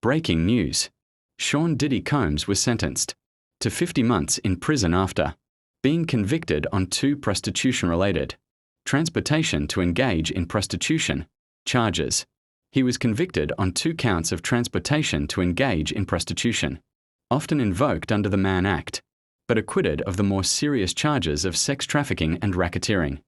Breaking news. Sean Diddy Combs was sentenced to 50 months in prison after being convicted on 2 prostitution-related transportation to engage in prostitution charges. He was convicted on 2 counts of transportation to engage in prostitution, often invoked under the Mann Act, but acquitted of the more serious charges of sex trafficking and racketeering.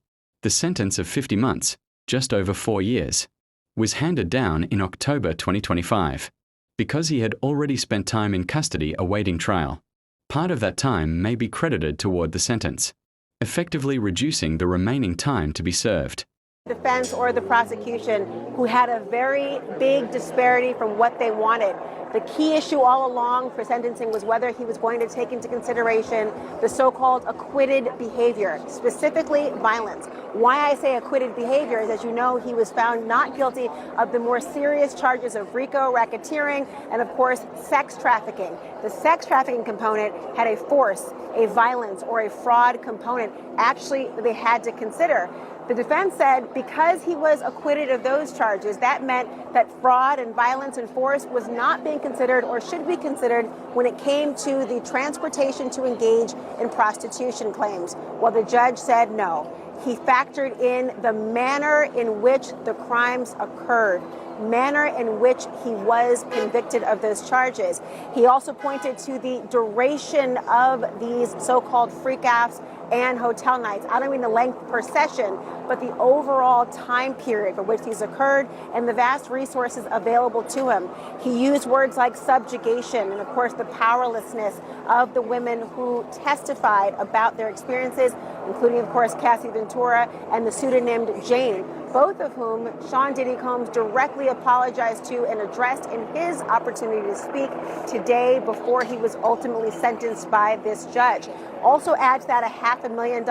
The sentence of 50 months, just over 4 years, was handed down in October 2025 because he had already spent time in custody awaiting trial. Part of that time may be credited toward the sentence, effectively reducing the remaining time to be served. Defense or the prosecution, who had a very big disparity from what they wanted. The key issue all along for sentencing was whether he was going to take into consideration the so-called acquitted behavior, specifically violence. Why I say acquitted behavior is, as you know, he was found not guilty of the more serious charges of RICO, racketeering, and of course, sex trafficking. The sex trafficking component had a force, a violence, or a fraud component. Actually, they had to consider. The defense said because he was acquitted of those charges, that meant that fraud and violence and force was not being considered or should be considered when it came to the transportation to engage in prostitution claims. Well, the judge said no. He factored in the manner in which the crimes occurred, manner in which he was convicted of those charges. He also pointed to the duration of these so-called freak-offs and hotel nights. I don't mean the length per session, but the overall time period for which these occurred and the vast resources available to him. He used words like subjugation and, of course, the powerlessness of the women who testified about their experiences, including, of course, Cassie Ventura and the pseudonym Jane, both of whom Sean Diddy Combs directly apologized to and addressed in his opportunity to speak today before he was ultimately sentenced by this judge. Also add to that a half a million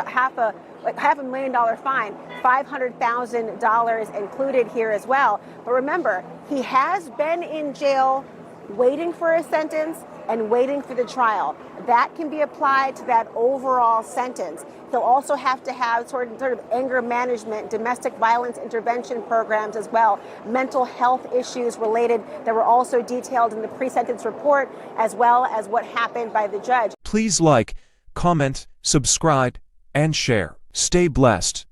dollar fine, $500,000 included here as well. But remember, he has been in jail waiting for a sentence and waiting for the trial. That can be applied to that overall sentence. He'll also have to have sort of anger management, domestic violence intervention programs as well, mental health issues related that were also detailed in the pre-sentence report, as well as what happened by the judge. Please like, comment, subscribe, and share. Stay blessed.